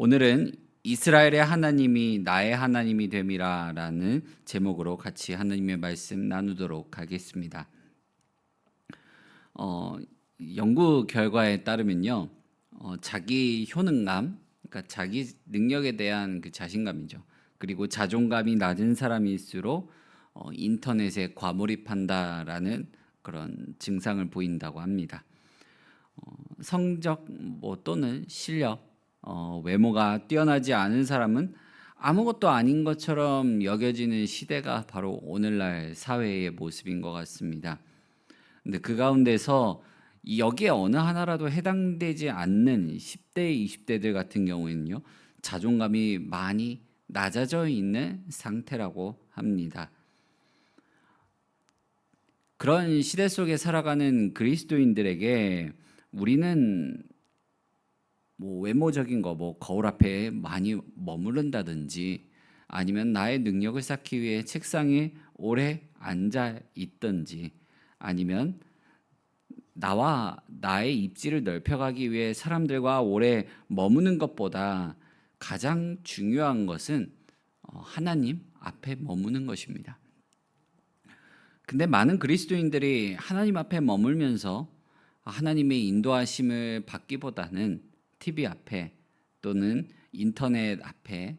오늘은 이스라엘의 하나님이 나의 하나님이 됨이라라는 제목으로 같이 하나님의 말씀 나누도록 하겠습니다. 연구 결과에 따르면요, 자기 효능감, 그러니까 자기 능력에 대한 그 자신감이죠. 그리고 자존감이 낮은 사람일수록 인터넷에 과몰입한다라는 그런 증상을 보인다고 합니다. 성적 또는 실력, 외모가 뛰어나지 않은 사람은 아무것도 아닌 것처럼 여겨지는 시대가 바로 오늘날 사회의 모습인 것 같습니다. 근데 그 가운데서 여기에 어느 하나라도 해당되지 않는 10대, 20대들 같은 경우에는요, 자존감이 많이 낮아져 있는 상태라고 합니다. 그런 시대 속에 살아가는 그리스도인들에게 우리는 외모적인 거, 거울 앞에 많이 머무른다든지 아니면 나의 능력을 쌓기 위해 책상에 오래 앉아 있든지 아니면 나와 나의 입지를 넓혀가기 위해 사람들과 오래 머무는 것보다 가장 중요한 것은 하나님 앞에 머무는 것입니다. 근데 많은 그리스도인들이 하나님 앞에 머물면서 하나님의 인도하심을 받기보다는 TV 앞에 또는 인터넷 앞에,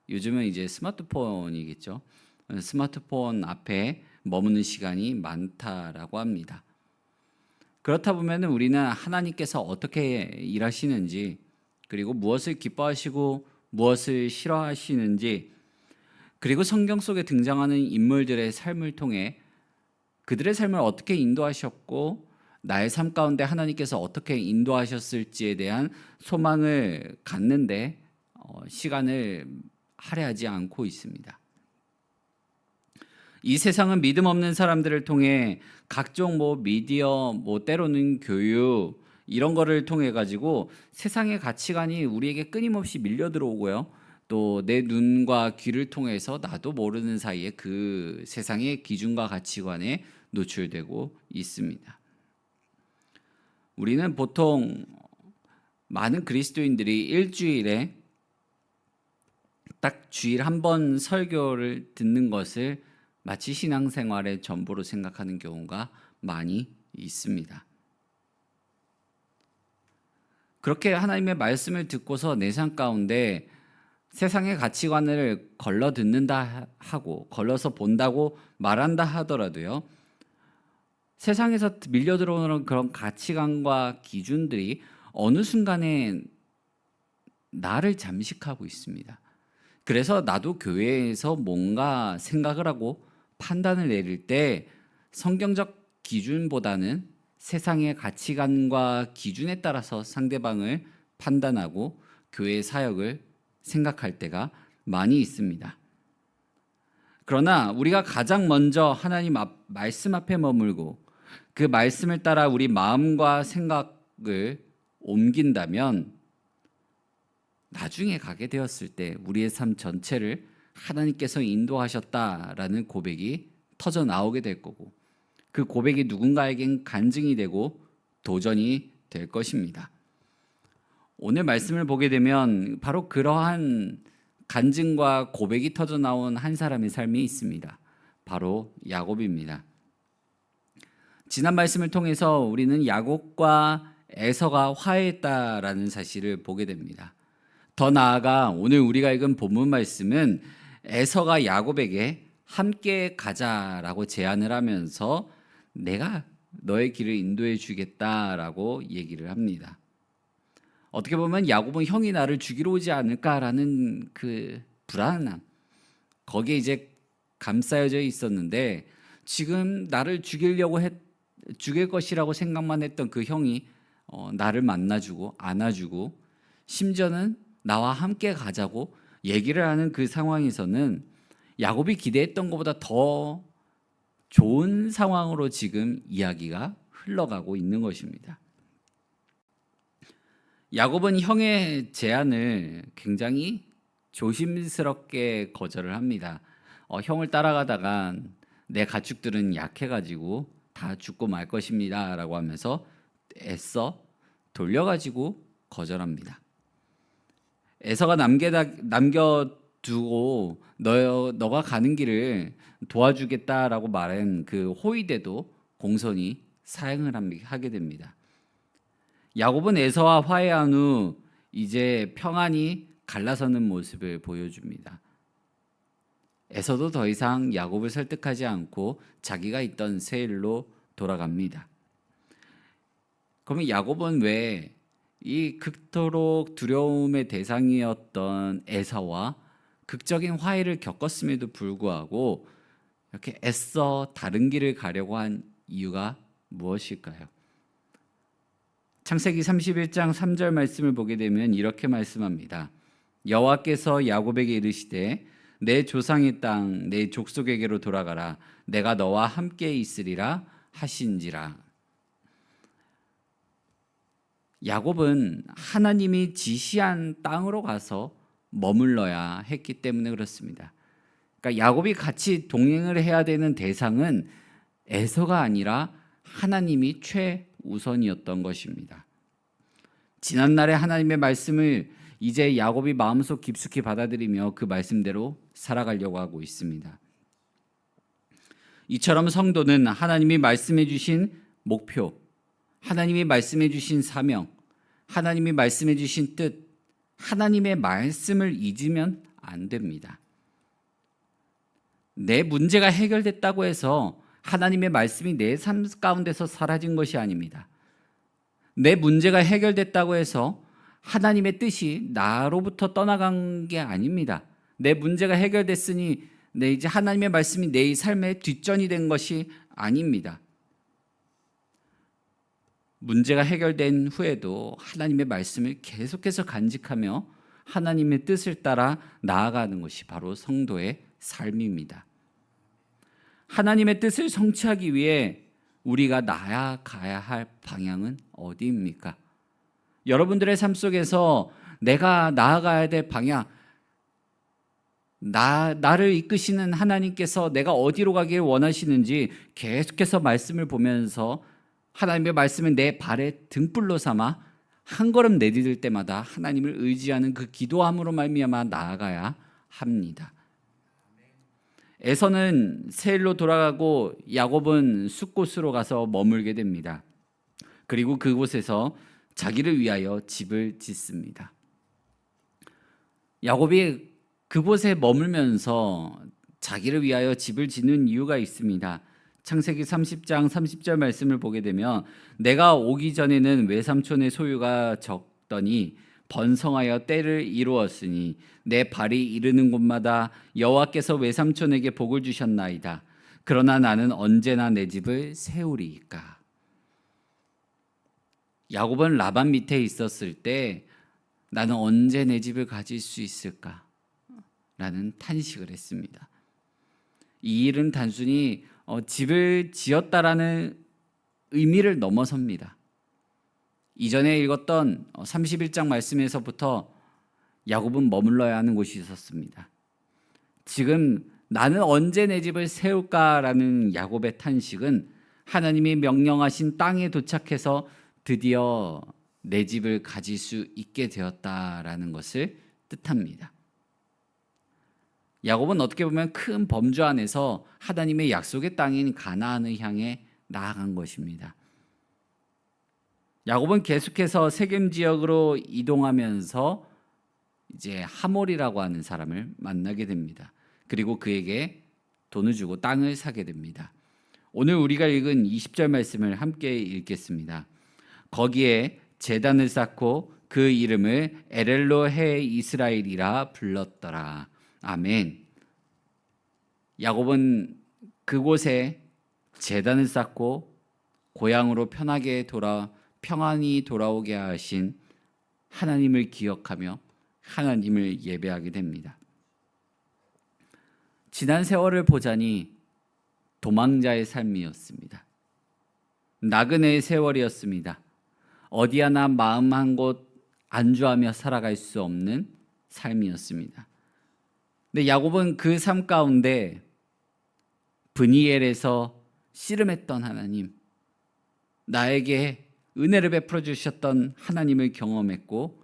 요즘은 이제 스마트폰이겠죠. 스마트폰 앞에 머무는 시간이 많다라고 합니다. 그렇다 보면 우리는 하나님께서 어떻게 일하시는지, 그리고 무엇을 기뻐하시고 무엇을 싫어하시는지, 그리고 성경 속에 등장하는 인물들의 삶을 통해 그들의 삶을 어떻게 인도하셨고 나의 삶 가운데 하나님께서 어떻게 인도하셨을지에 대한 소망을 갖는데 시간을 할애하지 않고 있습니다. 이 세상은 믿음 없는 사람들을 통해 각종 미디어, 때로는 교육 이런 거를 통해 가지고 세상의 가치관이 우리에게 끊임없이 밀려 들어오고요. 또 내 눈과 귀를 통해서 나도 모르는 사이에 그 세상의 기준과 가치관에 노출되고 있습니다. 우리는 보통 많은 그리스도인들이 일주일에 딱 주일 한 번 설교를 듣는 것을 마치 신앙생활의 전부로 생각하는 경우가 많이 있습니다. 그렇게 하나님의 말씀을 듣고서 내 삶 가운데 세상의 가치관을 걸러 듣는다 하고 걸러서 본다고 말한다 하더라도요, 세상에서 밀려 들어오는 그런 가치관과 기준들이 어느 순간에 나를 잠식하고 있습니다. 그래서 나도 교회에서 뭔가 생각을 하고 판단을 내릴 때 성경적 기준보다는 세상의 가치관과 기준에 따라서 상대방을 판단하고 교회 사역을 생각할 때가 많이 있습니다. 그러나 우리가 가장 먼저 하나님 말씀 앞에 머물고 그 말씀을 따라 우리 마음과 생각을 옮긴다면 나중에 가게 되었을 때 우리의 삶 전체를 하나님께서 인도하셨다라는 고백이 터져 나오게 될 거고, 그 고백이 누군가에겐 간증이 되고 도전이 될 것입니다. 오늘 말씀을 보게 되면 바로 그러한 간증과 고백이 터져 나온 한 사람의 삶이 있습니다. 바로 야곱입니다. 지난 말씀을 통해서 우리는 야곱과 에서가 화해했다라는 사실을 보게 됩니다. 더 나아가 오늘 우리가 읽은 본문 말씀은 에서가 야곱에게 함께 가자라고 제안을 하면서 내가 너의 길을 인도해 주겠다라고 얘기를 합니다. 어떻게 보면 야곱은 형이 나를 죽이러 오지 않을까라는 그 불안함, 거기에 이제 감싸여져 있었는데, 지금 나를 죽일 것이라고 생각만 했던 그 형이 나를 만나주고 안아주고 심지어는 나와 함께 가자고 얘기를 하는 그 상황에서는 야곱이 기대했던 것보다 더 좋은 상황으로 지금 이야기가 흘러가고 있는 것입니다. 야곱은 형의 제안을 굉장히 조심스럽게 거절을 합니다. 형을 따라가다가 내 가축들은 약해가지고 다 죽고 말 것입니다 라고 하면서 애써 돌려가지고 거절합니다. 에서가 남겨두고 너가 가는 길을 도와주겠다라고 말한 그 호위대도 공손히 사양을 하게 됩니다. 야곱은 에서와 화해한 후 이제 평안히 갈라서는 모습을 보여줍니다. 에서도 더 이상 야곱을 설득하지 않고 자기가 있던 세일로 돌아갑니다. 그러면 야곱은 왜 이 극도록 두려움의 대상이었던 에서와 극적인 화해를 겪었음에도 불구하고 이렇게 애써 다른 길을 가려고 한 이유가 무엇일까요? 창세기 31장 3절 말씀을 보게 되면 이렇게 말씀합니다. 여호와께서 야곱에게 이르시되 내 조상의 땅 내 족속에게로 돌아가라 내가 너와 함께 있으리라 하신지라. 야곱은 하나님이 지시한 땅으로 가서 머물러야 했기 때문에 그렇습니다. 그러니까 야곱이 같이 동행을 해야 되는 대상은 에서가 아니라 하나님이 최우선이었던 것입니다. 지난날의 하나님의 말씀을 이제 야곱이 마음속 깊숙이 받아들이며 그 말씀대로 살아가려고 하고 있습니다. 이처럼 성도는 하나님이 말씀해 주신 목표, 하나님이 말씀해 주신 사명, 하나님이 말씀해 주신 뜻, 하나님의 말씀을 잊으면 안 됩니다. 내 문제가 해결됐다고 해서 하나님의 말씀이 내 삶 가운데서 사라진 것이 아닙니다. 내 문제가 해결됐다고 해서 하나님의 뜻이 나로부터 떠나간 게 아닙니다. 내 문제가 해결됐으니 이제 하나님의 말씀이 내 삶의 뒷전이 된 것이 아닙니다. 문제가 해결된 후에도 하나님의 말씀을 계속해서 간직하며 하나님의 뜻을 따라 나아가는 것이 바로 성도의 삶입니다. 하나님의 뜻을 성취하기 위해 우리가 나아가야 할 방향은 어디입니까? 여러분들의 삶 속에서 내가 나아가야 될 방향, 나를 이끄시는 하나님께서 내가 어디로 가길 원하시는지 계속해서 말씀을 보면서 하나님의 말씀을 내 발의 등불로 삼아 한 걸음 내디딜 때마다 하나님을 의지하는 그 기도함으로 말미암아 나아가야 합니다. 에서는 세일로 돌아가고 야곱은 숫곳으로 가서 머물게 됩니다. 그리고 그곳에서 자기를 위하여 집을 짓습니다. 야곱이 그곳에 머물면서 자기를 위하여 집을 짓는 이유가 있습니다. 창세기 30장 30절 말씀을 보게 되면 내가 오기 전에는 외삼촌의 소유가 적더니 번성하여 때를 이루었으니 내 발이 이르는 곳마다 여호와께서 외삼촌에게 복을 주셨나이다. 그러나 나는 언제나 내 집을 세우리이까. 야곱은 라반 밑에 있었을 때 나는 언제 내 집을 가질 수 있을까? 라는 탄식을 했습니다. 이 일은 단순히 집을 지었다라는 의미를 넘어섭니다. 이전에 읽었던 31장 말씀에서부터 야곱은 머물러야 하는 곳이 있었습니다. 지금 나는 언제 내 집을 세울까라는 야곱의 탄식은 하나님이 명령하신 땅에 도착해서 드디어 내 집을 가질 수 있게 되었다라는 것을 뜻합니다. 야곱은 어떻게 보면 큰 범주 안에서 하나님의 약속의 땅인 가나안을 향해 나아간 것입니다. 야곱은 계속해서 세겜 지역으로 이동하면서 이제 하몰이라고 하는 사람을 만나게 됩니다. 그리고 그에게 돈을 주고 땅을 사게 됩니다. 오늘 우리가 읽은 20절 말씀을 함께 읽겠습니다. 거기에 제단을 쌓고 그 이름을 에렐로헤 이스라엘이라 불렀더라. 아멘. 야곱은 그곳에 제단을 쌓고 고향으로 평안히 돌아오게 하신 하나님을 기억하며 하나님을 예배하게 됩니다. 지난 세월을 보자니 도망자의 삶이었습니다. 나그네의 세월이었습니다. 어디 하나 마음 한 곳 안주하며 살아갈 수 없는 삶이었습니다. 근데 야곱은 그 삶 가운데 브니엘에서 씨름했던 하나님, 나에게 은혜를 베풀어 주셨던 하나님을 경험했고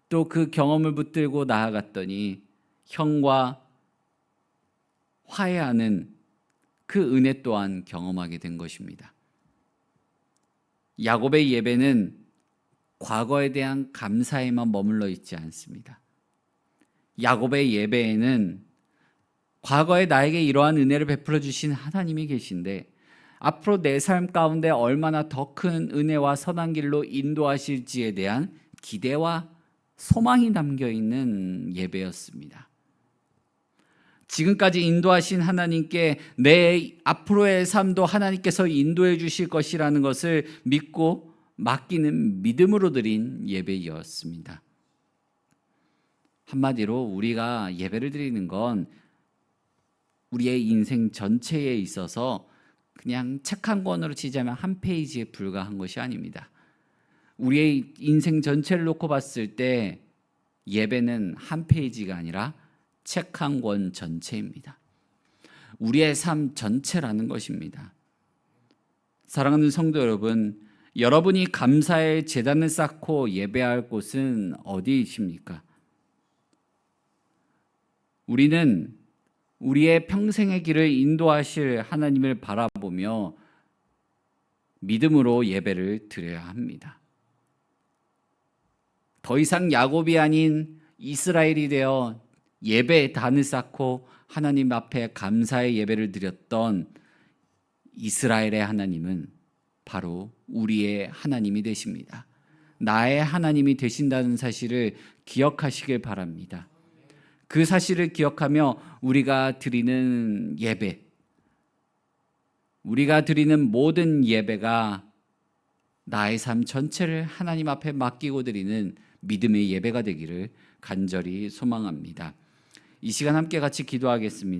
또 그 경험을 붙들고 나아갔더니 형과 화해하는 그 은혜 또한 경험하게 된 것입니다. 야곱의 예배는 과거에 대한 감사에만 머물러 있지 않습니다. 야곱의 예배에는 과거에 나에게 이러한 은혜를 베풀어 주신 하나님이 계신데 앞으로 내 삶 가운데 얼마나 더 큰 은혜와 선한 길로 인도하실지에 대한 기대와 소망이 담겨 있는 예배였습니다. 지금까지 인도하신 하나님께 내 앞으로의 삶도 하나님께서 인도해 주실 것이라는 것을 믿고 맡기는 믿음으로 드린 예배였습니다. 한마디로 우리가 예배를 드리는 건 우리의 인생 전체에 있어서 그냥 책 한 권으로 치자면 한 페이지에 불과한 것이 아닙니다. 우리의 인생 전체를 놓고 봤을 때 예배는 한 페이지가 아니라 책 한 권 전체입니다. 우리의 삶 전체라는 것입니다. 사랑하는 성도 여러분, 여러분이 감사의 제단을 쌓고 예배할 곳은 어디이십니까? 우리는 우리의 평생의 길을 인도하실 하나님을 바라보며 믿음으로 예배를 드려야 합니다. 더 이상 야곱이 아닌 이스라엘이 되어 예배의 단을 쌓고 하나님 앞에 감사의 예배를 드렸던 이스라엘의 하나님은 바로 우리의 하나님이 되십니다. 나의 하나님이 되신다는 사실을 기억하시길 바랍니다. 그 사실을 기억하며 우리가 드리는 예배, 우리가 드리는 모든 예배가 나의 삶 전체를 하나님 앞에 맡기고 드리는 믿음의 예배가 되기를 간절히 소망합니다. 이 시간 함께 같이 기도하겠습니다.